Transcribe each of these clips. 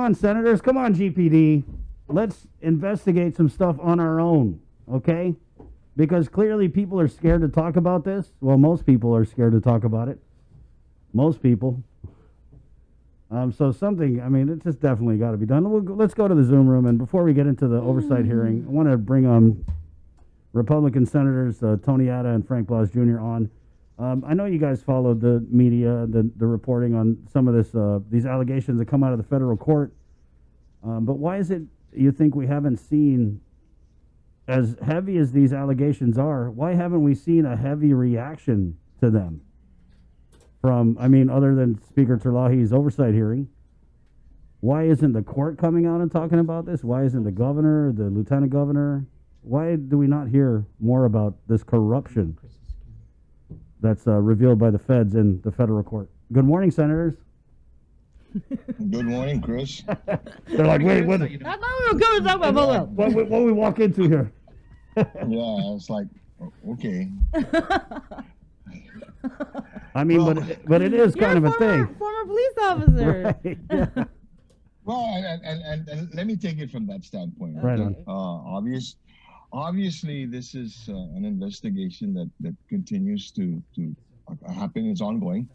on, senators. Come on, GPD. Let's investigate some stuff on our own, okay? Because clearly people are scared to talk about this. Well, most people are scared to talk about it. Most people. So something, I mean, it's just definitely got to be done. Let's go to the Zoom room. And before we get into the oversight hearing, I want to bring Republican Senators Tony Ada and Frank Blas Jr. on. I know you guys followed the media, the reporting on some of these allegations that come out of the federal court. But why is it you think we haven't seen, as heavy as these allegations are, why haven't we seen a heavy reaction to them? Other than Speaker Terlahi's oversight hearing, why isn't the court coming out and talking about this? Why isn't the governor, the lieutenant governor? Why do we not hear more about this corruption that's revealed by the feds in the federal court? Good morning, senators. Good morning, Chris. They're like, wait, what? I thought we were going to talk about What we walk into here? Yeah, it's like, okay. I mean, but it is kind of a thing. Former police officer. Right, yeah. Well, and let me take it from that standpoint. Right on. Obviously, this is an investigation that continues to happen. It's ongoing.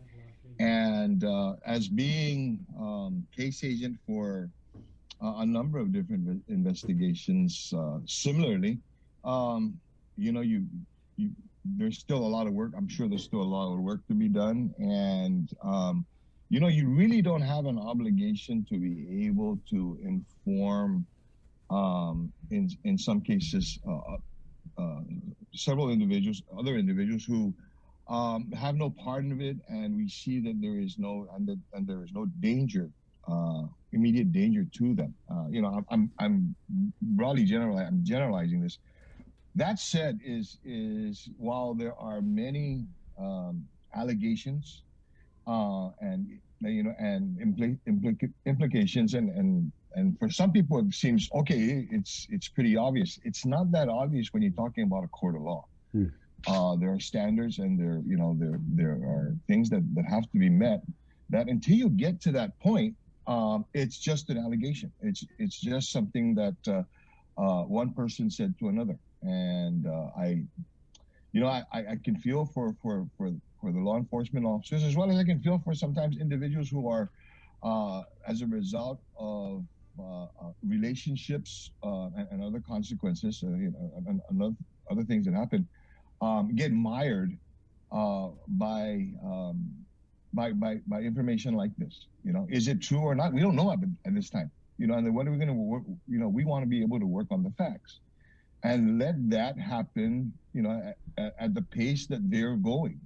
And as being case agent for a number of different investigations, similarly, there's still a lot of work. I'm sure there's still a lot of work to be done. And, you really don't have an obligation to be able to inform, in some cases, several other individuals who have no part of it. And we see that there is no danger, immediate danger to them. I'm broadly generalizing this. That said, is while there are many allegations and implications, and for some people it seems okay, it's pretty obvious. It's not that obvious when you're talking about a court of law. There are standards, and there are things that have to be met. That until you get to that point, it's just an allegation. It's just something that one person said to another. And I can feel for the law enforcement officers, as well as I can feel for sometimes individuals who are, as a result of relationships and other consequences, and other things that happen, get mired by information like this. Is it true or not? We don't know at this time. And then what are we going to work? We want to be able to work on the facts. And let that happen, at the pace that they're going,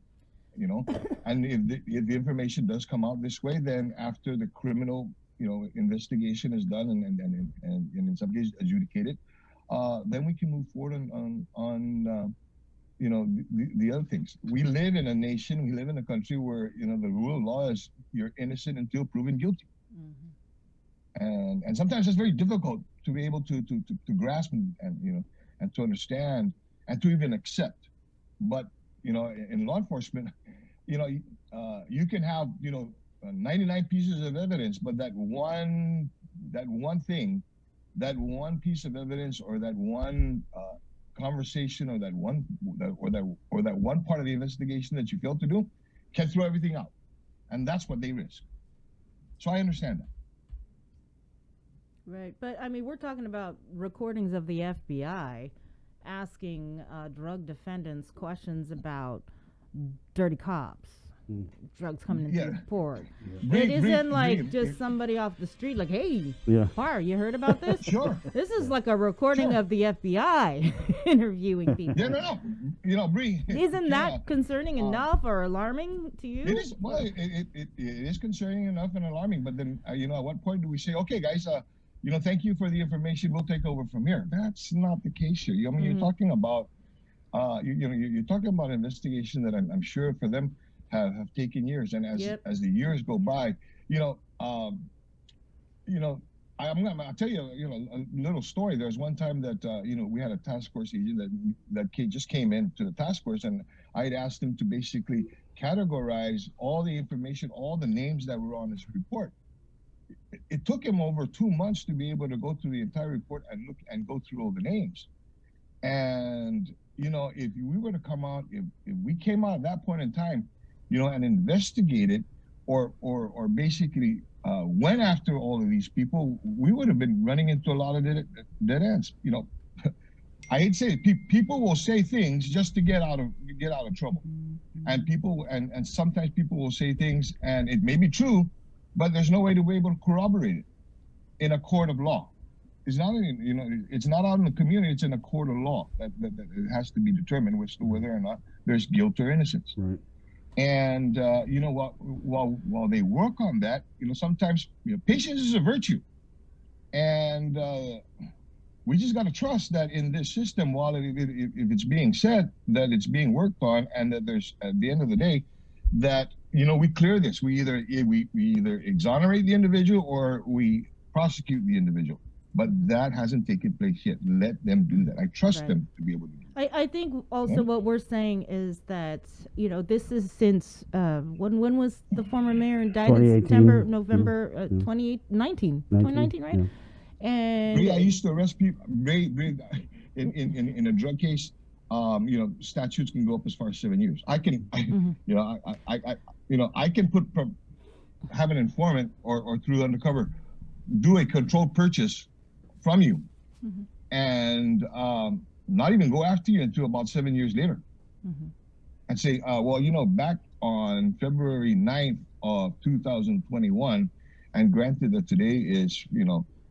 And if the information does come out this way, then after the criminal, investigation is done and in some cases adjudicated, then we can move forward on the other things. We live in a nation, we live in a country where, the rule of law is you're innocent until proven guilty. Mm-hmm. And sometimes it's very difficult to be able to grasp and to understand and to even accept. But, in law enforcement, you can have, 99 pieces of evidence, but that one thing, that one piece of evidence, or that one conversation, or that one part of the investigation that you failed to do can throw everything out. And that's what they risk. So I understand that. Right, but we're talking about recordings of the FBI asking drug defendants questions about dirty cops, drugs coming into the port. It isn't just somebody off the street like, hey, Bar, you heard about this? Sure. This is like a recording of the FBI interviewing people. Yeah, Bree. Isn't that concerning enough or alarming to you? It is. Well, it is concerning enough and alarming. But then, at what point do we say, okay, guys, thank you for the information. We'll take over from here. That's not the case here. You're talking about, you're talking about investigation that I'm sure for them have taken years. And as the years go by, I'll tell you, a little story. There's one time that, we had a task force agent that just came into the task force, and I had asked him to basically categorize all the information, all the names that were on his report. it took him over 2 months to be able to go through the entire report and look and go through all the names. And if we were to come out, if we came out at that point in time, and investigated, or basically went after all of these people, we would have been running into a lot of dead ends. I hate to say it, people will say things just to get out of trouble, and sometimes people will say things and it may be true, but there's no way to be able to corroborate it in a court of law. It's not it's not out in the community. It's in a court of law that it has to be determined as to whether or not there's guilt or innocence. Right. And while they work on that, sometimes patience is a virtue, and we just got to trust that in this system, while if it's being said that it's being worked on, and that there's, at the end of the day, that we clear this. We either exonerate the individual or we prosecute the individual. But that hasn't taken place yet. Let them do that. I trust them to be able to do that. I think also what we're saying is that, this is since, when was the former mayor died in September, November 2019, right? Yeah. And I used to arrest people in a drug case. Statutes can go up as far as 7 years. I can, I can have an informant or through undercover do a controlled purchase from you, and not even go after you until about 7 years later, and say, back on February 9th of 2021, and granted that today is,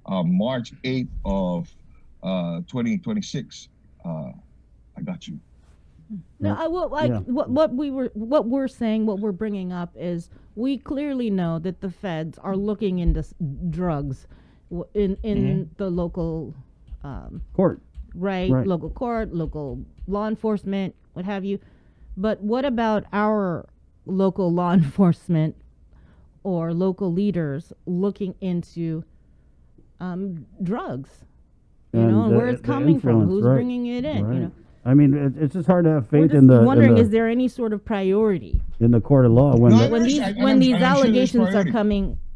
March 8th of 2026, I got you. No, what we're saying, what we're bringing up is we clearly know that the feds are looking into drugs in the local court, right? Local court, local law enforcement, what have you. But what about our local law enforcement or local leaders looking into drugs? And where it's coming from, who's bringing it in? Right. I mean, it's just hard to have faith in the. Wondering, is there any sort of priority in the court of law when these allegations are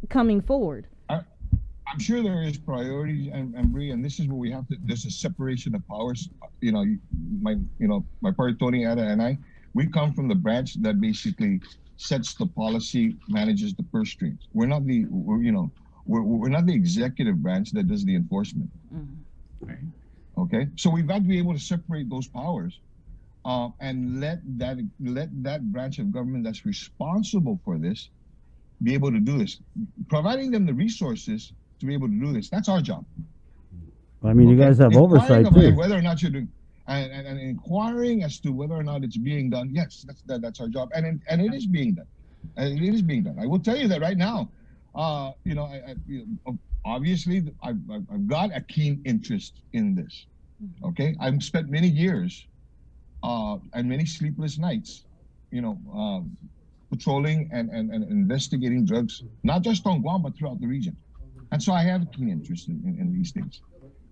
coming forward? I'm sure there is priority, and Bree, and this is what we have to. There's a separation of powers. My partner Tony Ada and I, we come from the branch that basically sets the policy, manages the purse strings. We're not the executive branch that does the enforcement. Right. Okay, so we've got to be able to separate those powers, and let that branch of government that's responsible for this be able to do this, providing them the resources to be able to do this. That's our job. I mean, you guys have oversight too. Whether or not you're doing, and inquiring as to whether or not it's being done. Yes, that's our job, and it is being done. And it is being done. I will tell you that right now. Obviously, I've got a keen interest in this. Okay, I've spent many years and many sleepless nights, patrolling and investigating drugs, not just on Guam, but throughout the region. And so I have a keen interest in these things.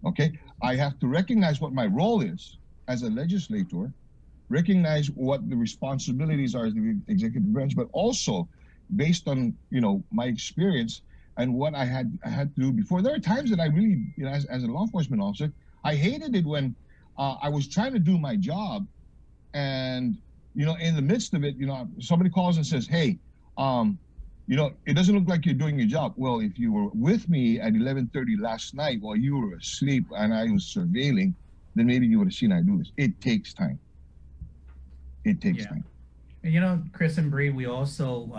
Okay, I have to recognize what my role is as a legislator, recognize what the responsibilities are as the executive branch, but also based on, my experience and what I had to do before. There are times that I really, as a law enforcement officer, I hated it when I was trying to do my job, and in the midst of it, somebody calls and says, "Hey, it doesn't look like you're doing your job." Well, if you were with me at 11:30 last night while you were asleep and I was surveilling, then maybe you would have seen I do this. It takes time. It takes time. And Chris and Bree, we also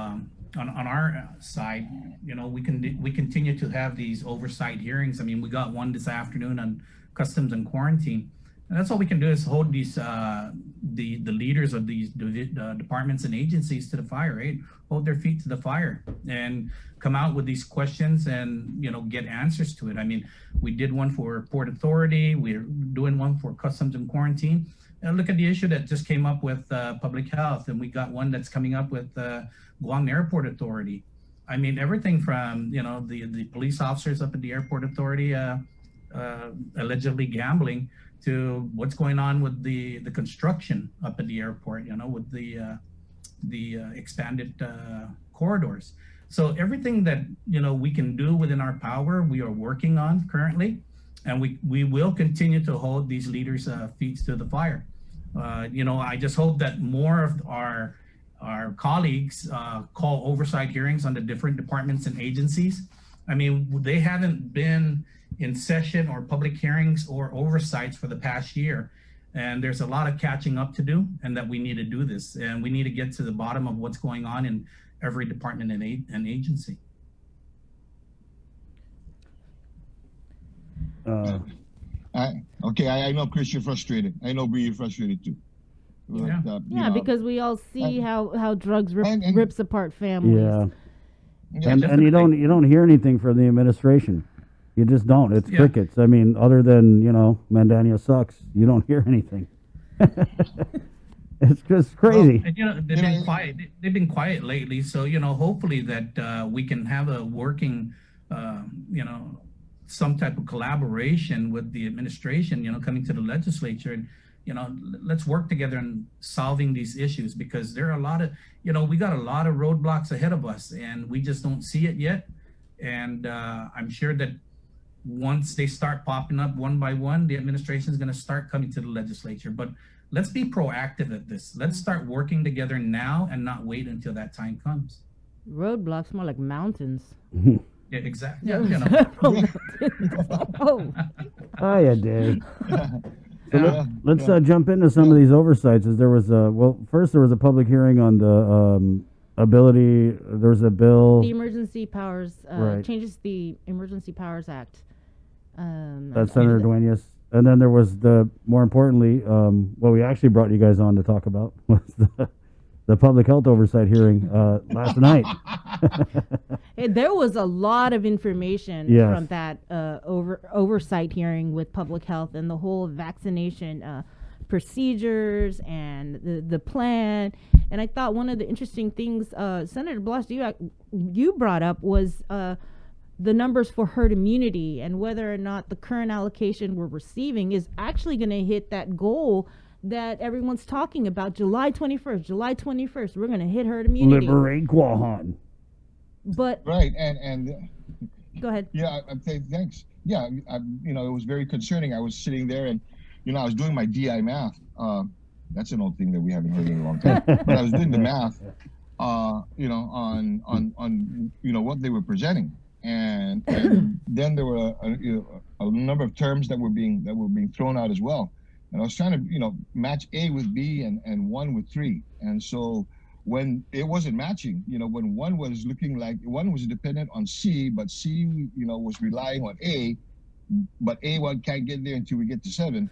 on our side, we continue to have these oversight hearings. I mean, we got one this afternoon on customs and quarantine, and that's all we can do is hold these the leaders of these departments and agencies to the fire, right? Hold their feet to the fire and come out with these questions and get answers to it. I mean, we did one for Port Authority, we're doing one for customs and quarantine. And look at the issue that just came up with public health, and we got one that's coming up with Guam Airport Authority. I mean, everything from the police officers up at the Airport Authority allegedly gambling to what's going on with the construction up at the airport, with the expanded corridors. So everything that, you know, we can do within our power, we are working on currently, and we will continue to hold these leaders' feet to the fire. You know, I just hope that more of our colleagues call oversight hearings on the different departments and agencies. I mean, they haven't been in session or public hearings or oversights for the past year. And there's a lot of catching up to do, and that we need to do this. And we need to get to the bottom of what's going on in every department and agency. I know, Chris, you're frustrated. I know, Bree, you're frustrated too. Yeah, yeah, because we all see how drugs and- rips apart families. Yeah. Yeah, And you don't hear anything from the administration. You just don't. It's Yeah. crickets. I mean, other than, you know, Mandania sucks, you don't hear anything. It's just crazy. And, you know, they've been quiet. They've been quiet lately. So, you know, hopefully that we can have a working, you know, some type of collaboration with the administration, you know, coming to the legislature, and, you know, let's work together in solving these issues, because there are a lot of, you know, we got a lot of roadblocks ahead of us, and we just don't see it yet. And I'm sure that once they start popping up one by one, the administration is going to start coming to the legislature. But let's be proactive at this. Let's start working together now and not wait until that time comes. Roadblocks more like mountains. Yeah, exactly. Yeah, you know. Oh, Hiya, Dave. Yeah, Let's yeah. jump into some of these oversights. As there was first there was a public hearing on the ability. There was a bill the Emergency Powers Right. changes the Emergency Powers Act. that Senator Duenas, and then there was more importantly, what we actually brought you guys on to talk about was the public health oversight hearing last night. There was a lot of information Yes. from that oversight hearing with public health and the whole vaccination procedures and the plan. And I thought one of the interesting things Senator Blas, you brought up was the numbers for herd immunity, and whether or not the current allocation we're receiving is actually going to hit that goal that everyone's talking about. July 21st, we're going to hit herd immunity. Liberate Guahan. But Right, and go ahead. yeah, I'm saying thanks. Yeah, you know, it was very concerning. I was sitting there, and you know, I was doing my DI math. That's an old thing that we haven't heard in a long time. But I was doing the math, you know, on you know what they were presenting, and then there were a number of terms that were being thrown out as well. And I was trying to, you know, match A with B and 1 with 3. And so when it wasn't matching, you know, when one was looking like one was dependent on C, but C, you know, was relying on A, but A1 can't get there until we get to 7.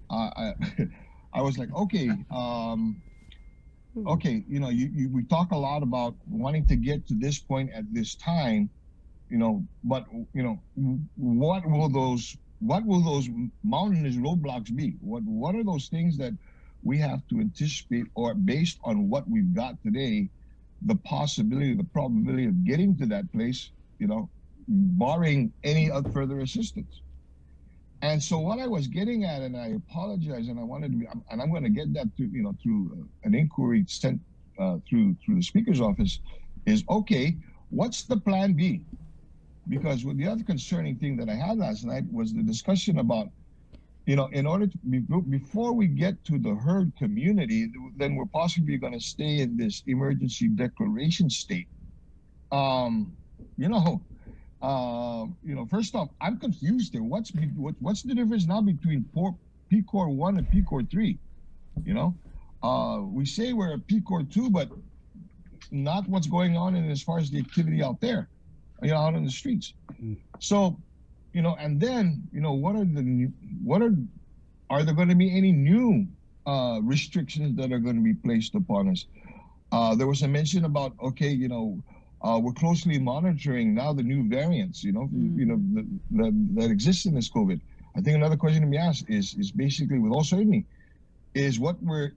I was like, okay, okay, you know, we talk a lot about wanting to get to this point at this time, you know, but you know, what will those mountainous roadblocks be? What are those things that we have to anticipate, or based on what we've got today, the possibility, the probability of getting to that place, you know, barring any further assistance? And so what I was getting at, and I apologize, and I wanted to be, and I'm going to get that through, you know, through an inquiry sent through the Speaker's office, is okay, what's the plan B? Because the other concerning thing that I had last night was the discussion about, you know, in order to before we get to the herd community, then we're possibly going to stay in this emergency declaration state. You know, first off, I'm confused there. What's the difference now between PCOR 1 and PCOR 3? You know, we say we're at PCOR 2, but not what's going on in as far as the activity out there, you know, out in the streets. So, you know, and then, you know, are there going to be any new restrictions that are going to be placed upon us? There was a mention about, okay, you know, we're closely monitoring now the new variants, you know, that exist in this COVID. I think another question to be asked is basically, with all certainty, is what we're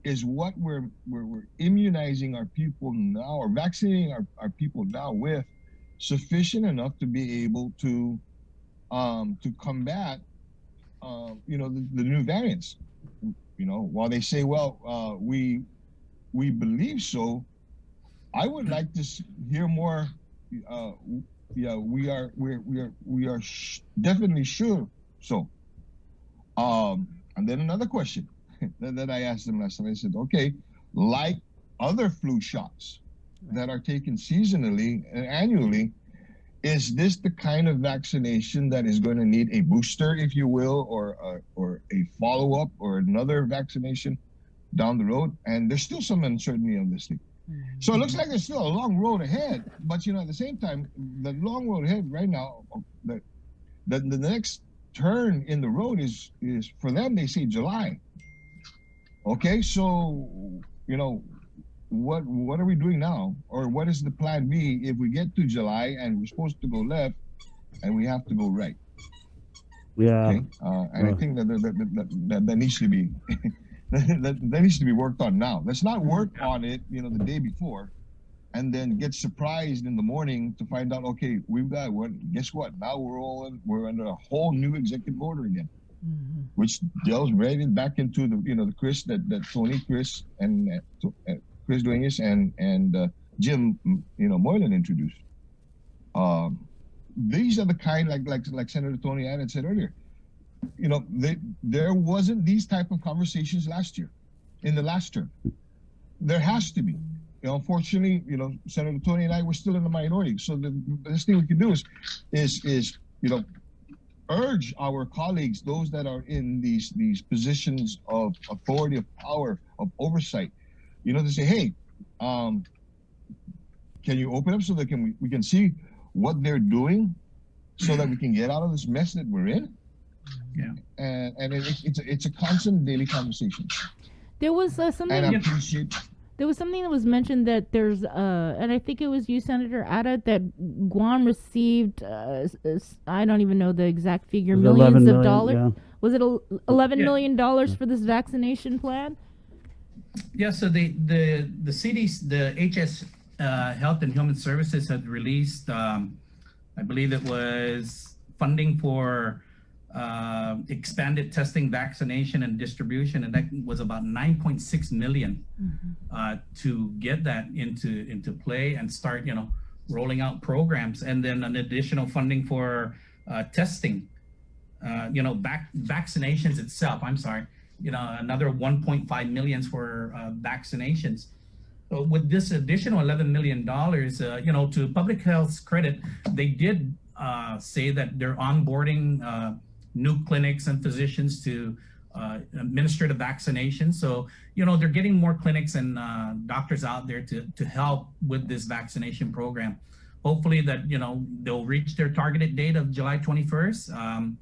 immunizing our people now, or vaccinating our people now with, sufficient enough to be able to combat, you know, the new variants. You know, while they say, well, we believe so, I would like to hear more, yeah, we are definitely sure. So, and then another question that I asked them last time. I said, okay, like other flu shots that are taken seasonally and annually, is this the kind of vaccination that is going to need a booster, if you will, or a follow-up or another vaccination down the road? And there's still some uncertainty on this thing. So it looks like there's still a long road ahead. But, at the same time, the long road ahead right now, the next turn in the road is for them, they say July. Okay, so, what are we doing now? Or what is the plan B if we get to July and we're supposed to go left and we have to go right? Yeah. Okay? And I think that needs to be that needs to be worked on now. Let's not work on it, the day before, and then get surprised in the morning to find out, okay, we've got guess what? Now we're under a whole new executive order again. Which delves right back into the Chris that Tony, Chris, and Chris Duenas and Jim, Moylan introduced. These are the kind like Senator Tony Ada said earlier. There wasn't these type of conversations last year, in the last term. There has to be. Unfortunately, Senator Tony and I were still in the minority. So the best thing we can do is urge our colleagues, those that are in these positions of authority, of power, of oversight, to say, hey, can you open up so that we can see what they're doing, so that we can get out of this mess that we're in? Yeah. And it's a constant daily conversation. There was something. And I appreciate. There was something that was mentioned that there's, and I think it was you, Senator Ada, that Guam received, I don't even know the exact figure, millions of dollars. Yeah. Was it $11 million for this vaccination plan? Yeah, so the CDC, the HS Health and Human Services had released, I believe it was funding for expanded testing, vaccination, and distribution, and that was about 9.6 million to get that into play and start, rolling out programs, and then an additional funding for testing, vaccinations itself. I'm sorry, another 1.5 million for vaccinations. So with this additional $11 million, to public health's credit, they did say that they're onboarding new clinics and physicians to administer the vaccination. So, they're getting more clinics and doctors out there to help with this vaccination program. Hopefully that, they'll reach their targeted date of July 21st.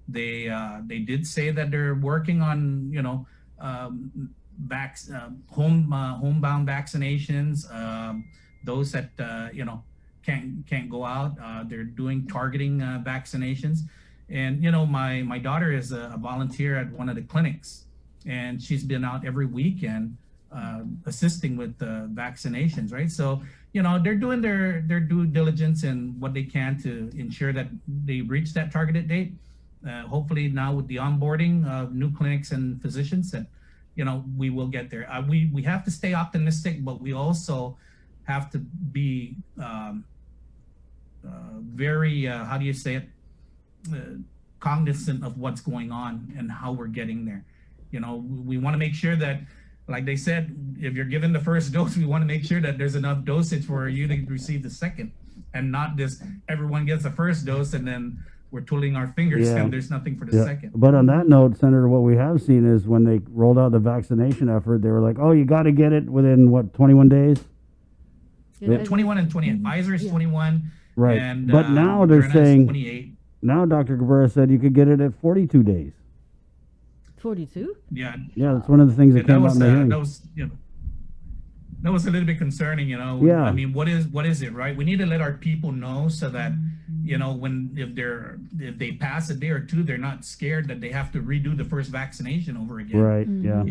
They did say that they're working on, homebound vaccinations, those that, can't go out. They're doing targeting vaccinations. And, my daughter is a volunteer at one of the clinics, and she's been out every weekend assisting with vaccinations, right? So, they're doing their due diligence and what they can to ensure that they reach that targeted date. Hopefully now with the onboarding of new clinics and physicians that, we will get there. We have to stay optimistic, but we also have to be very, how do you say it? Cognizant of what's going on and how we're getting there. We want to make sure that, like they said, if you're given the first dose, we want to make sure that there's enough dosage for you to receive the second, and not just everyone gets the first dose and then we're twiddling our fingers and there's nothing for the second. But on that note, Senator, what we have seen is when they rolled out the vaccination effort, they were like, oh, you got to get it within 21 days? 21 and 28. Pfizer is 21. Right. And, but now they're Moderna is saying 28. Now Dr. Cabrera said you could get it at 42 days. 42? Yeah, that's one of the things that came out in the hearing. That was a little bit concerning, Yeah. I mean, what is it, right? We need to let our people know so that, if they pass a day or two, they're not scared that they have to redo the first vaccination over again. Right, yeah.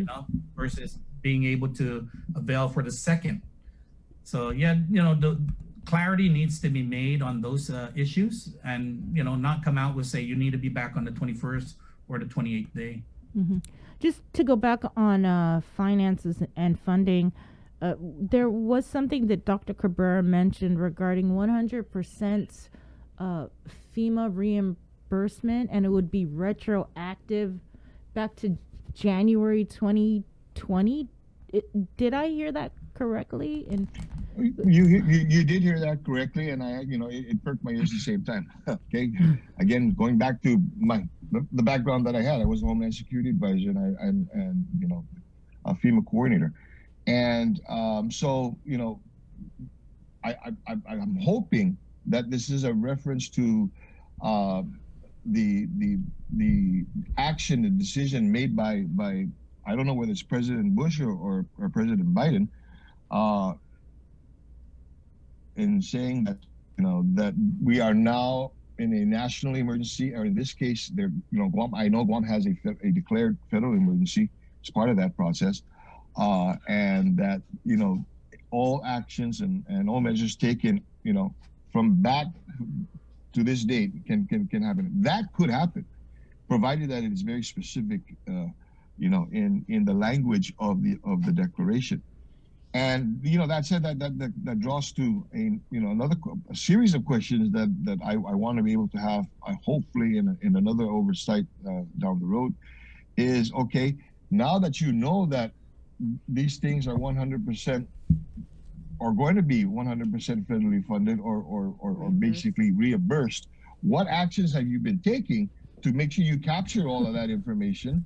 Versus being able to avail for the second. So the clarity needs to be made on those issues, and not come out with say you need to be back on the 21st or the 28th day. Just to go back on finances and funding, there was something that Dr. Cabrera mentioned regarding 100% FEMA reimbursement, and it would be retroactive back to January 2020. Did I hear that correctly? And you did hear that correctly, and it perked my ears at the same time. Okay, again, going back to the background that I had, I was a Homeland Security advisor and a FEMA coordinator, and so I'm hoping that this is a reference to the action, the decision made by I don't know whether it's President Bush or President Biden, in saying that that we are now in a national emergency, or in this case, Guam. I know Guam has a declared federal emergency. It's part of that process, and that all actions and all measures taken from back to this date can happen. That could happen, provided that it is very specific, in the language of the declaration. And that said, that draws to a series of questions that I want to be able to have, hopefully in another oversight down the road. Is okay, now that that these things are 100%, are going to be 100% federally funded or basically reimbursed, what actions have you been taking to make sure you capture all of that information,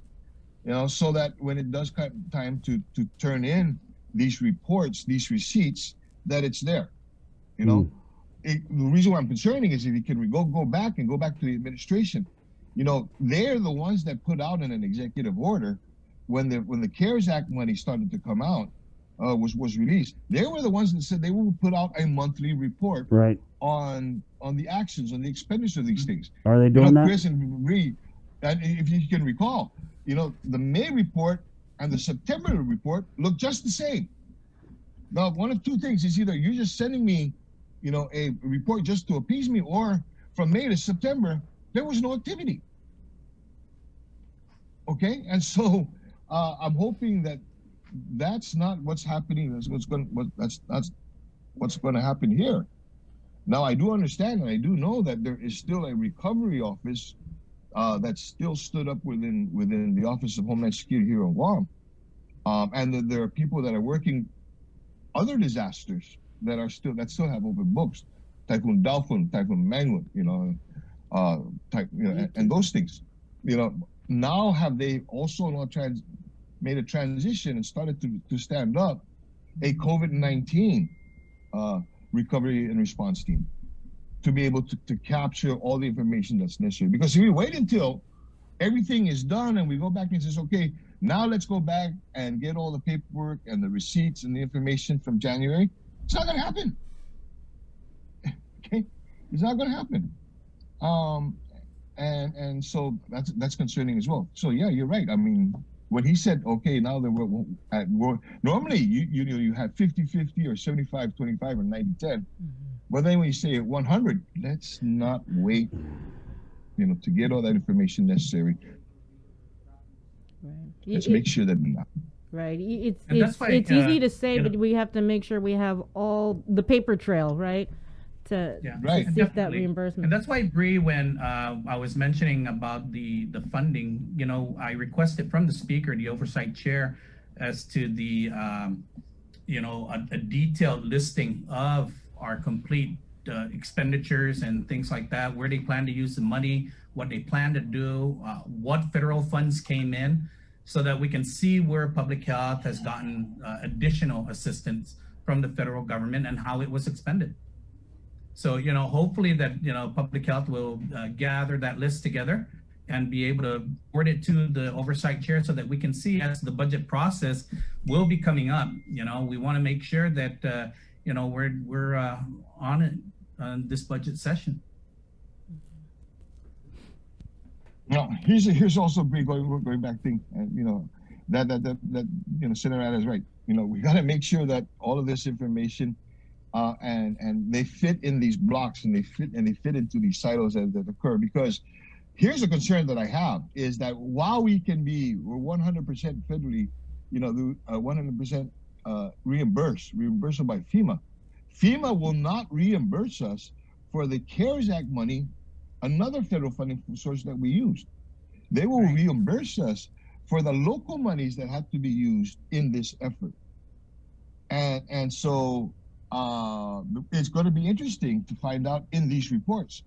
so that when it does come time to turn in these reports, these receipts, that it's there. The reason why I'm concerning is if you can go back to the administration, they're the ones that put out in an executive order when the CARES Act money started to come out, was released. They were the ones that said they will put out a monthly report on the actions, on the expenditure of these things. Are they doing that? Chris and Reed, and if you can recall, the May report and the September report look just the same. Now, one of two things is either you're just sending me, a report just to appease me, or from May to September, there was no activity. Okay, and so I'm hoping that that's not what's happening. That's what's going to happen here. Now, I do understand and I do know that there is still a recovery office that's still stood up within the Office of Homeland Security here in Guam, and that there are people that are working other disasters that still have open books, Typhoon Dalphon, Typhoon Mangwon, and those things. Now have they also made a transition and started to stand up a COVID-19 recovery and response team to be able to capture all the information that's necessary. Because if we wait until everything is done and we go back and says, okay, now let's go back and get all the paperwork and the receipts and the information from January, it's not going to happen. Okay, it's not going to happen. And so that's concerning as well. So yeah, you're right. I mean, when he said, okay, now that we're normally you have 50-50 or 75-25 or 90-10. But then when you say 100, let's not wait, to get all that information necessary. Right. Let's make sure that we're not. Right. It's easy to say, but we have to make sure we have all the paper trail, right? To seek that reimbursement. And that's why, Bree, when I was mentioning about the funding, I requested from the speaker, the oversight chair, as to the a detailed listing of our complete expenditures and things like that, where they plan to use the money, what they plan to do, what federal funds came in, so that we can see where public health has gotten additional assistance from the federal government and how it was expended. So, hopefully that, public health will gather that list together and be able to forward it to the oversight chair so that we can see, as the budget process will be coming up. We want to make sure that, we're on it on this budget session. Now, here's also a going back thing, that Senator Ada is right. We got to make sure that all of this information and they fit in these blocks and they fit into these silos that occur. Because here's a concern that I have is that while we're 100% federally, 100% reimbursed by FEMA. FEMA will not reimburse us for the CARES Act money, another federal funding source that we used. They will reimburse us for the local monies that have to be used in this effort. And so it's going to be interesting to find out in these reports.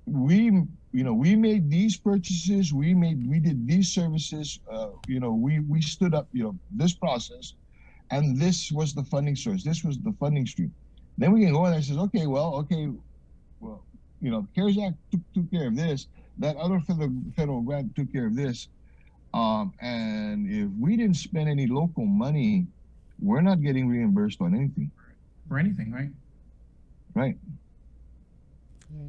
We made these purchases, we did these services, we stood up, this process, and this was the funding source. This was the funding stream. Then we can go in and say, CARES Act took care of this. That other federal grant took care of this. And if we didn't spend any local money, we're not getting reimbursed on anything. For anything, right? Right.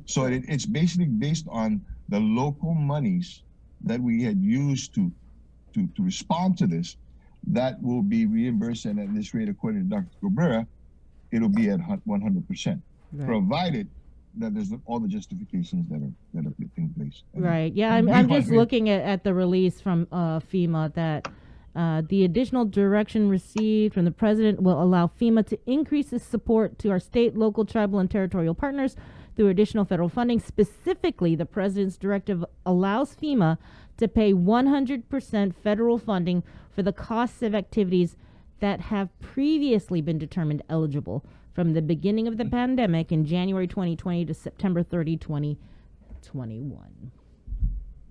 So it's basically based on the local monies that we had used to respond to this that will be reimbursed, and at this rate, according to Dr. Cabrera, it'll be at 100%, provided that there's all the justifications that are in place. Right. Yeah, I'm just looking at the release from FEMA that the additional direction received from the president will allow FEMA to increase its support to our state, local, tribal, and territorial partners through additional federal funding. Specifically, the president's directive allows FEMA to pay 100% federal funding for the costs of activities that have previously been determined eligible from the beginning of the pandemic in January 2020 to September 30, 2021.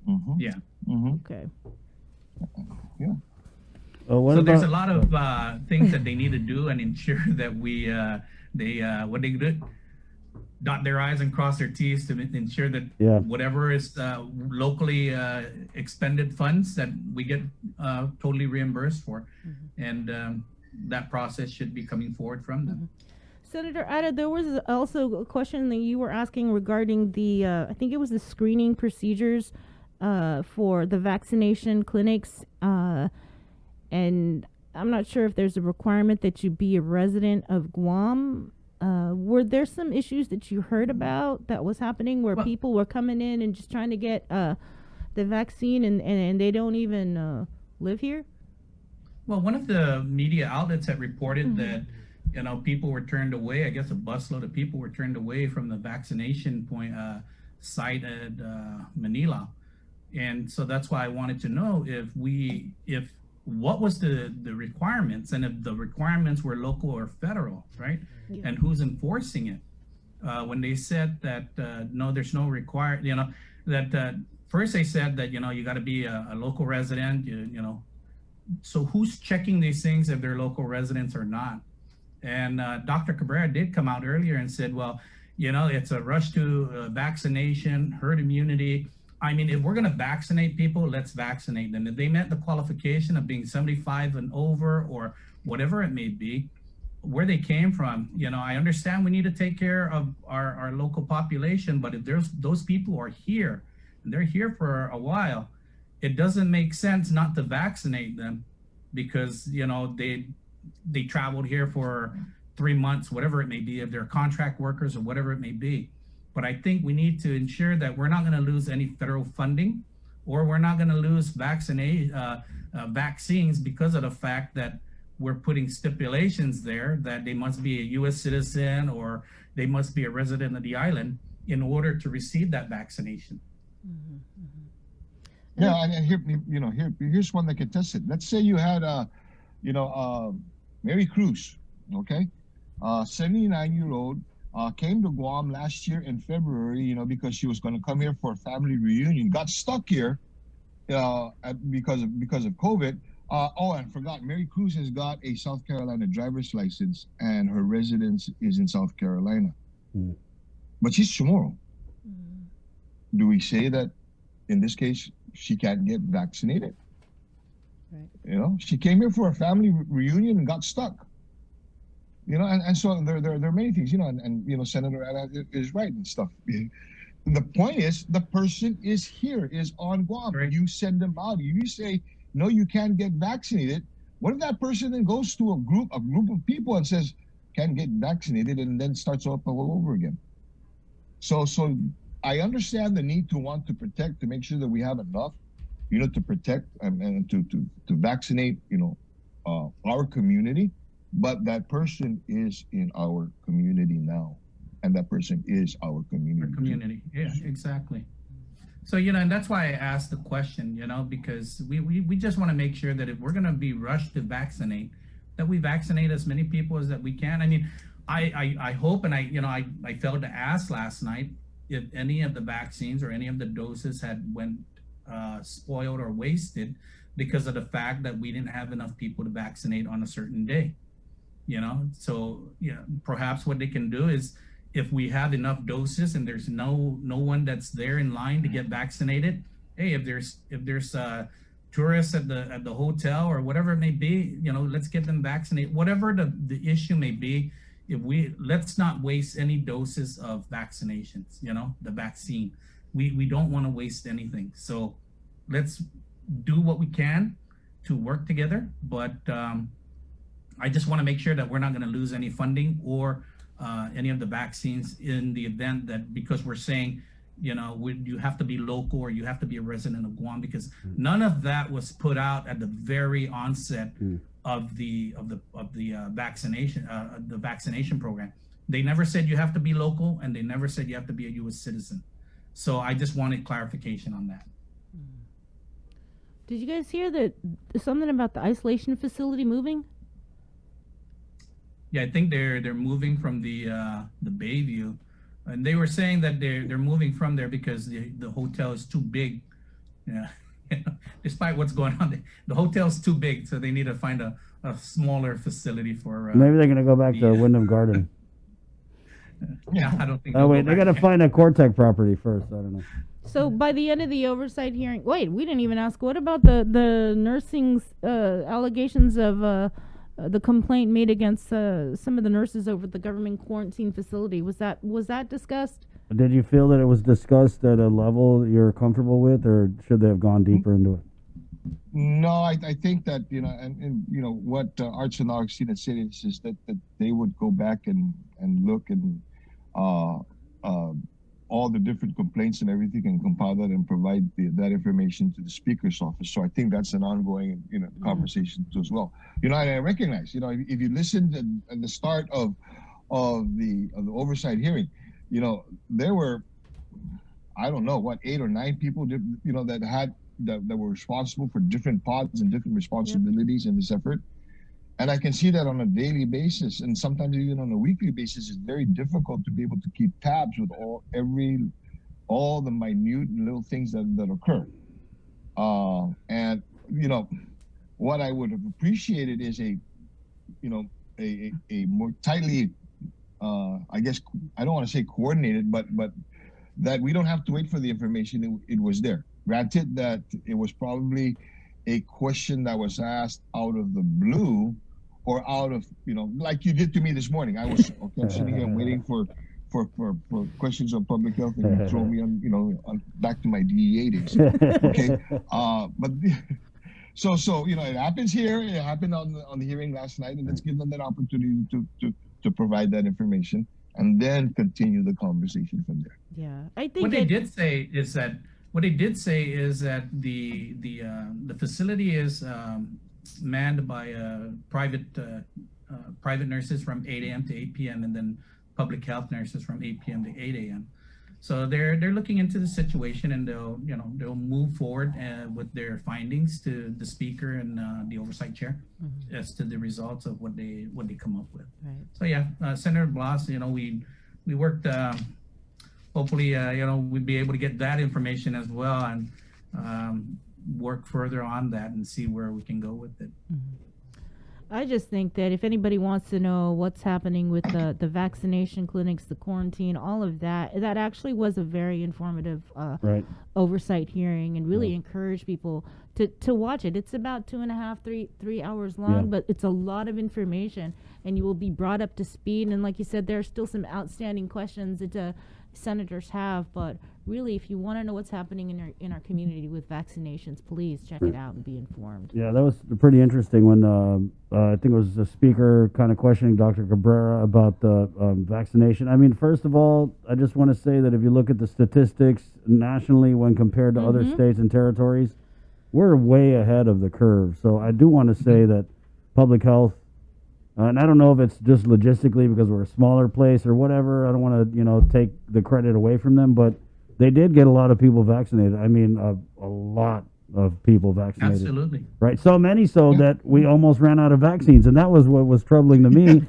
Mm-hmm. Yeah. Mm-hmm. Okay. Yeah. So there's a lot of things that they need to do and ensure that they dot their I's and cross their T's to ensure that whatever is locally expended funds that we get totally reimbursed for. Mm-hmm. And that process should be coming forward from them. Mm-hmm. Senator Ada, there was also a question that you were asking regarding the, I think it was the screening procedures for the vaccination clinics. And I'm not sure if there's a requirement that you be a resident of Guam. Were there some issues that you heard about that was happening where people were coming in and just trying to get the vaccine and they don't even live here? Well, one of the media outlets had reported that people were turned away. I guess a busload of people were turned away from the vaccination site at Manila, and so that's why I wanted to know if what was the requirements, and if the requirements were local or federal, right? Yeah. And who's enforcing it? When they said that no, there's no that first they said that you got to be a local resident, so who's checking these things if they're local residents or not? And Dr. Cabrera did come out earlier and said, well, it's a rush to vaccination, herd immunity. I mean, if we're going to vaccinate people, let's vaccinate them. If they met the qualification of being 75 and over or whatever it may be, where they came from, I understand we need to take care of our local population, but if those people are here and they're here for a while, it doesn't make sense not to vaccinate them because, they traveled here for 3 months, whatever it may be, if they're contract workers or whatever it may be. But I think we need to ensure that we're not going to lose any federal funding, or we're not going to lose vaccines because of the fact that we're putting stipulations there that they must be a U.S. citizen or they must be a resident of the island in order to receive that vaccination. Mm-hmm, mm-hmm. Yeah, and here's one that can test it. Let's say you had Mary Cruz, okay, 79-year-old. Came to Guam last year in February, because she was going to come here for a family reunion. Got stuck here because of COVID. And forgot, Mary Cruz has got a South Carolina driver's license, and her residence is in South Carolina. Mm. But she's Chamorro. Mm. Do we say that in this case she can't get vaccinated? Right. She came here for a family reunion and got stuck. And so there are many things, and Senator Ada is right and stuff. The point is, the person is here, is on Guam. Right. You send them out. You say, no, you can't get vaccinated. What if that person then goes to a group of people and says, can't get vaccinated, and then starts all over again? So I understand the need to want to protect, to make sure that we have enough, to protect and to vaccinate, our community. but that person is in our community now, and that person is our community. Our community, yeah, exactly. So, and that's why I asked the question, because we just want to make sure that if we're going to be rushed to vaccinate, that we vaccinate as many people as that we can. I mean, I hope, and I failed to ask last night if any of the vaccines or any of the doses had went spoiled or wasted because of the fact that we didn't have enough people to vaccinate on a certain day. So perhaps what they can do is, if we have enough doses and there's no one that's there in line to get vaccinated, hey, if there's tourists at the hotel or whatever it may be, let's get them vaccinated. Whatever the issue may be, let's not waste any doses of vaccinations, the vaccine. We don't want to waste anything. So let's do what we can to work together. But I just want to make sure that we're not going to lose any funding or any of the vaccines in the event that, because we're saying, you have to be local or you have to be a resident of Guam, because none of that was put out at the very onset of the vaccination program. They never said you have to be local, and they never said you have to be a U.S. citizen. So I just wanted clarification on that. Did you guys hear that something about the isolation facility moving? Yeah, I think they're moving from the Bayview, and they were saying that they're moving from there because the hotel is too big. Yeah, despite what's going on, the hotel's too big, so they need to find a smaller facility for. Maybe they're gonna go back to Wyndham Garden. Yeah, I don't think. Oh wait, they gotta find a Cortec property first. I don't know. So by the end of the oversight hearing, wait, we didn't even ask. What about the nursing's allegations of the complaint made against some of the nurses over at the government quarantine facility? Was that discussed? Did you feel that it was discussed at a level you're comfortable with, or should they have gone deeper into it? No, I think that, and what Arts and Augustine said is that they would go back and look and all the different complaints and everything, and compile that and provide that information to the speaker's office. So I think that's an ongoing, conversation too as well. And I recognize, if you listened at the start of the oversight hearing, there were, I don't know, 8 or 9 people, that were responsible for different pods and different responsibilities in this effort. And I can see that on a daily basis, and sometimes even on a weekly basis. It's very difficult to be able to keep tabs with all the minute little things that occur. And what I would have appreciated is a more tightly, I guess, I don't want to say coordinated, but that we don't have to wait for the information. It was there. Granted that it was probably a question that was asked out of the blue, or out of, like you did to me this morning. I'm sitting here waiting for questions on public health, and you throw me on back to my DEA days. Okay, but so it happens here. It happened on the hearing last night, and let's give them that opportunity to provide that information, and then continue the conversation from there. Yeah, I think what they did say is that the facility is manned by private nurses from 8 a.m. to 8 p.m. and then public health nurses from 8 p.m. to 8 a.m. So they're looking into the situation, and they'll move forward with their findings to the speaker and the oversight chair as to the results of what they come up with. Right. So yeah, Senator Blas, we worked. Hopefully, we'd be able to get that information as well, and work further on that and see where we can go with it. I just think that if anybody wants to know what's happening with the vaccination clinics, the quarantine, all of that actually was a very informative oversight hearing, and really encourage people to watch it. It's about 2.5, 3 hours long, but it's a lot of information, and you will be brought up to speed. And like you said, there are still some outstanding questions that senators have, but really, if you want to know what's happening in our community with vaccinations, please check it out and be informed. Yeah, that was pretty interesting when I think it was the speaker kind of questioning Dr. Cabrera about the vaccination. I mean, first of all, I just want to say that if you look at the statistics nationally when compared to other states and territories, we're way ahead of the curve. So I do want to say that public health And I don't know if it's just logistically because we're a smaller place or whatever. I don't want to, take the credit away from them, but they did get a lot of people vaccinated. I mean, a lot of people vaccinated. Absolutely. Right. So many so that we almost ran out of vaccines. And that was what was troubling to me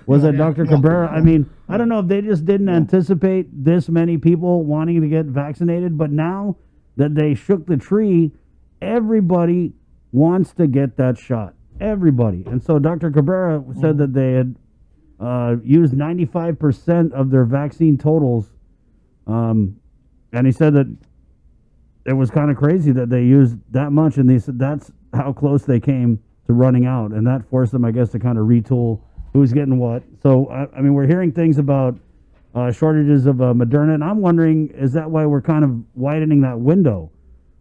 was that Dr. Cabrera, I mean, I don't know if they just didn't anticipate this many people wanting to get vaccinated, but now that they shook the tree, everybody wants to get that shot. Everybody. And so Dr. Cabrera said that they had used 95% of their vaccine totals. And he said that it was kind of crazy that they used that much. And they said that's how close they came to running out. And that forced them, I guess, to kind of retool who's getting what. So, I mean, we're hearing things about shortages of Moderna. And I'm wondering, is that why we're kind of widening that window?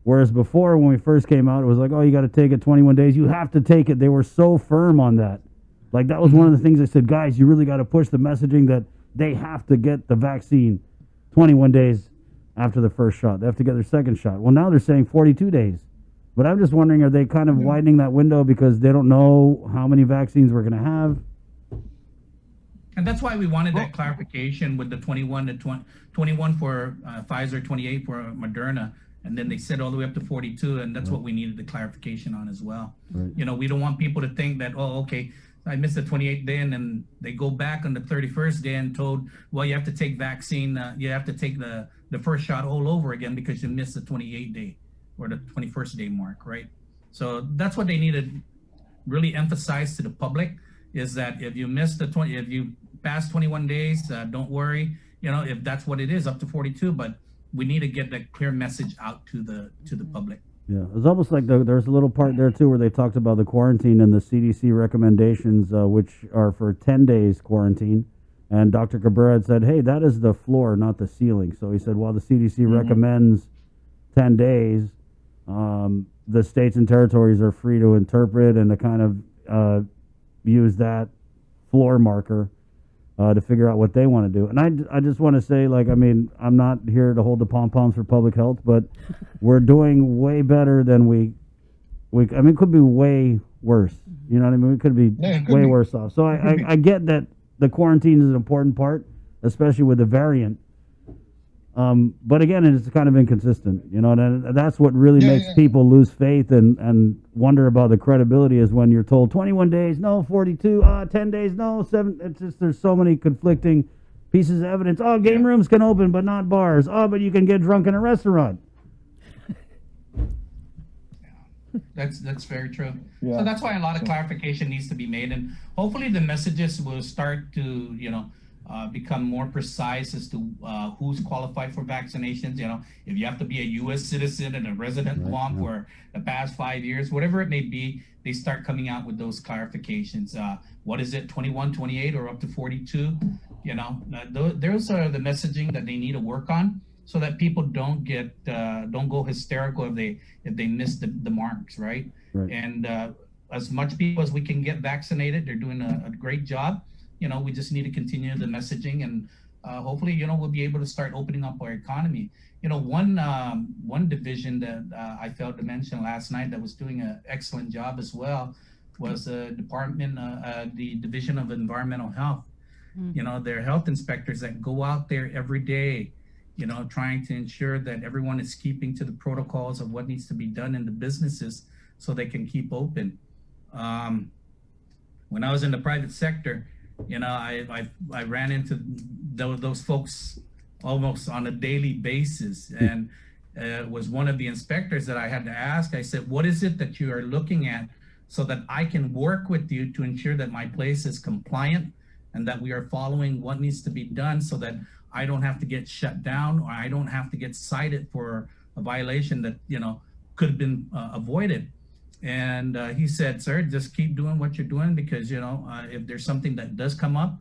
Whereas before, when we first came out, it was like, oh, you got to take it 21 days. You have to take it. They were so firm on that. Like, that was one of the things they said, guys, you really got to push the messaging that they have to get the vaccine 21 days after the first shot. They have to get their second shot. Well, now they're saying 42 days. But I'm just wondering, are they kind of widening that window because they don't know how many vaccines we're going to have? And that's why we wanted that clarification with the 21 for Pfizer, 28 for Moderna. And then they said all the way up to 42, and that's what we needed the clarification on as well. Right. We don't want people to think that, oh, okay, I missed the 28th day, and then they go back on the 31st day and told, well, you have to take vaccine, you have to take the first shot all over again because you missed the 28th day or the 21st day mark, right? So that's what they need to really emphasize to the public is that if you miss if you pass 21 days, don't worry, if that's what it is, up to 42, but we need to get that clear message out to the public. Yeah, it's almost like there's a little part there too where they talked about the quarantine and the CDC recommendations, which are for 10 days quarantine. And Dr. Cabrera had said, hey, that is the floor, not the ceiling. So he said, while the CDC recommends 10 days, the states and territories are free to interpret and to kind of use that floor marker to figure out what they want to do. And I just want to say, like, I mean, I'm not here to hold the pom-poms for public health, but we're doing way better than we I mean, it could be way worse. You know what I mean? We could be way worse off. So I get that the quarantine is an important part, especially with the variant. But again, it's kind of inconsistent, and that's what really makes people lose faith and wonder about the credibility is when you're told 21 days, no, 42, 10 days, no, 7. It's just there's so many conflicting pieces of evidence. Oh, game rooms can open, but not bars. Oh, but you can get drunk in a restaurant. That's very true. So that's why a lot of clarification needs to be made, and hopefully the messages will start to, become more precise as to who's qualified for vaccinations. If you have to be a U.S. citizen and a resident of Guam for the past 5 years, whatever it may be, they start coming out with those clarifications. What is it, 21, 28, or up to 42? Those are the messaging that they need to work on so that people don't go hysterical if they miss the marks, right? And as much people as we can get vaccinated, they're doing a great job. We just need to continue the messaging, and hopefully, we'll be able to start opening up our economy. One division that I failed to mention last night that was doing an excellent job as well was the Division of Environmental Health. They're health inspectors that go out there every day, trying to ensure that everyone is keeping to the protocols of what needs to be done in the businesses so they can keep open. When I was in the private sector, I ran into those folks almost on a daily basis, and it was one of the inspectors that I had to ask. I said, what is it that you are looking at so that I can work with you to ensure that my place is compliant and that we are following what needs to be done so that I don't have to get shut down or I don't have to get cited for a violation that, could have been avoided. And he said, sir, just keep doing what you're doing because, if there's something that does come up,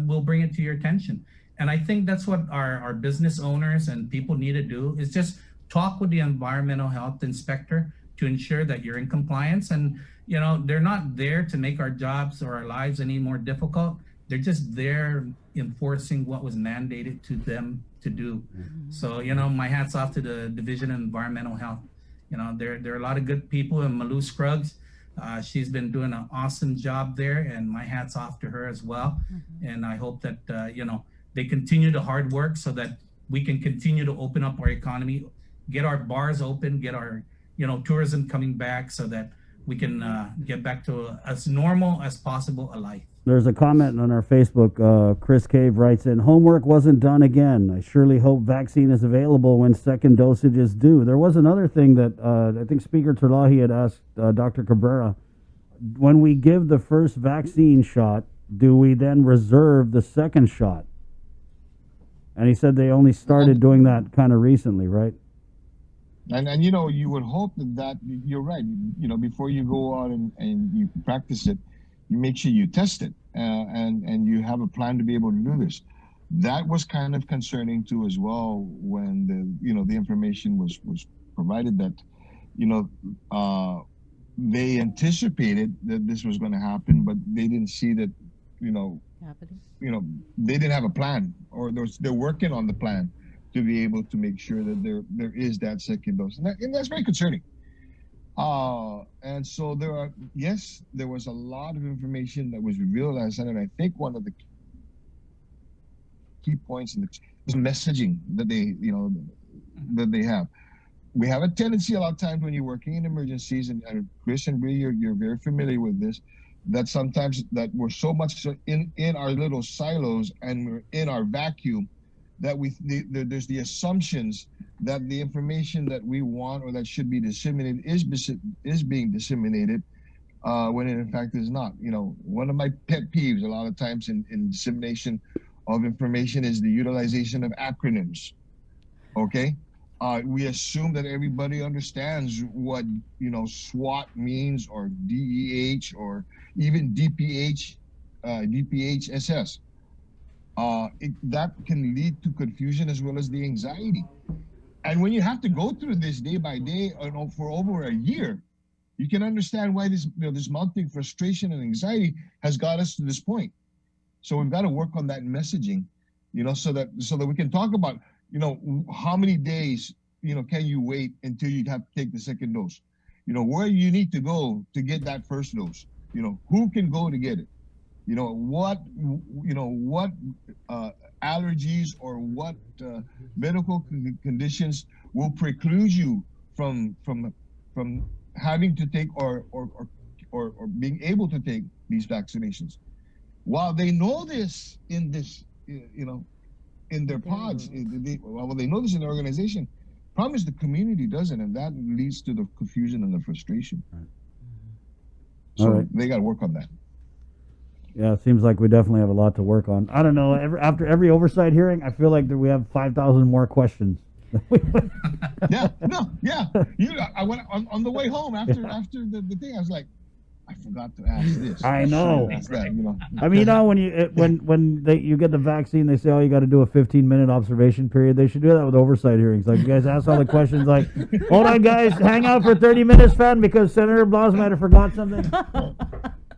we'll bring it to your attention. And I think that's what our business owners and people need to do is just talk with the environmental health inspector to ensure that you're in compliance. And, they're not there to make our jobs or our lives any more difficult. They're just there enforcing what was mandated to them to do. So, my hat's off to the Division of Environmental Health. There are a lot of good people in Malou Scruggs. She's been doing an awesome job there, and my hat's off to her as well. And I hope that, they continue the hard work so that we can continue to open up our economy, get our bars open, get our, tourism coming back so that we can get back to as normal as possible a life. There's a comment on our Facebook. Chris Cave writes in, homework wasn't done again. I surely hope vaccine is available when second dosage is due. There was another thing that I think Speaker Terlahi had asked Dr. Cabrera. When we give the first vaccine shot, do we then reserve the second shot? And he said they only started doing that kind of recently, right? And you would hope that you're right. Before you go out and you practice it, you make sure you test it and you have a plan to be able to do this. That was kind of concerning too as well when the information was provided that they anticipated that this was going to happen, but they didn't see that Happening. They didn't have a plan, or they're working on the plan to be able to make sure that there is that second dose, and that's very concerning. And so there was a lot of information that was revealed last night, and I think one of the key points in the messaging that they have. We have a tendency a lot of times when you're working in emergencies, and Chris and Bree, you're very familiar with this, that sometimes that we're so much in our little silos and we're in our vacuum that there's the assumptions that the information that we want or that should be disseminated is being disseminated when it in fact is not. One of my pet peeves a lot of times in dissemination of information is the utilization of acronyms. Okay? We assume that everybody understands what SWAT means, or DEH, or even DPH, DPHSS. That can lead to confusion as well as the anxiety. And when you have to go through this day by day for over a year, you can understand why this mounting frustration and anxiety has got us to this point. So we've got to work on that messaging, so that we can talk about how many days can you wait until you have to take the second dose, where you need to go to get that first dose, who can go to get it, what allergies or what medical conditions will preclude you from having to take or being able to take these vaccinations. While they know this in this, in their pods, well, they know this in the organization. Problem is the community doesn't, and that leads to the confusion and the frustration. Right. So they got to work on that. Yeah, it seems like we definitely have a lot to work on. I don't know. After every oversight hearing, I feel like that we have 5,000 more questions. I went on the way home after the thing. I was like, I forgot to ask this. I know. Ask that, I mean, when you get the vaccine, they say, oh, you got to do a 15-minute observation period. They should do that with oversight hearings. Like, you guys ask all the questions, like, hold on, guys, hang out for 30 minutes, fan, because Senator Blas might have forgot something.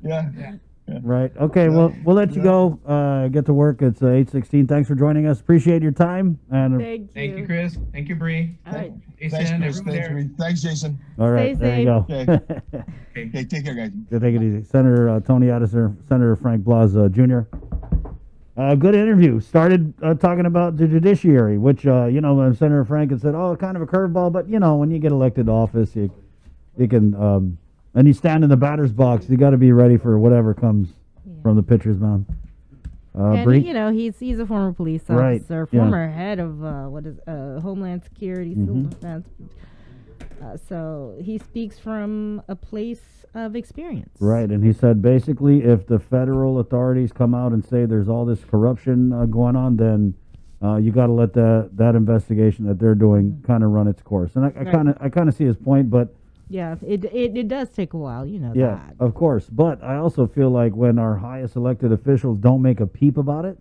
Yeah. Right. Okay. Well, we'll let you go. Get to work. It's 8:16. Thanks for joining us. Appreciate your time. And Thank you, Chris. Thank you, Bree. All right. Thanks, Chris. Thanks, Jason. all right. Stay there you go. Okay, take care, guys. Take it easy. Senator Tony Ada, Senator Frank Blas Jr. Good interview. Started talking about the judiciary, which when Senator Frank had said, "Oh, kind of a curveball," but when you get elected to office, you can. And you stand in the batter's box. You got to be ready for whatever comes from the pitcher's mound. And Bree? he's a former police Right, officer, former head of Homeland Security, Civil Defense. So he speaks from a place of experience. Right, and he said basically if the federal authorities come out and say there's all this corruption going on, then you got to let that investigation that they're doing kind of run its course. And I kind of see his point, but. Yeah, it does take a while, Yeah, that. of course. But I also feel like when our highest elected officials don't make a peep about it,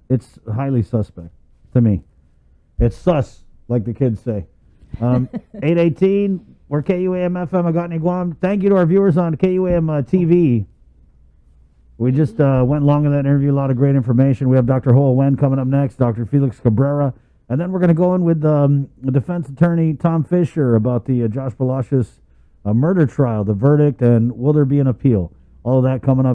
it's highly suspect to me. It's sus, like the kids say. 8:18, we're KUAM FM, Agotni, Guam. Thank you to our viewers on KUAM TV. We just went long in that interview, a lot of great information. We have Dr. Hoa Wen coming up next, Dr. Felix Cabrera. And then we're going to go in with the defense attorney, Tom Fisher, about the Josh Palacios a murder trial, the verdict, and will there be an appeal? All of that coming up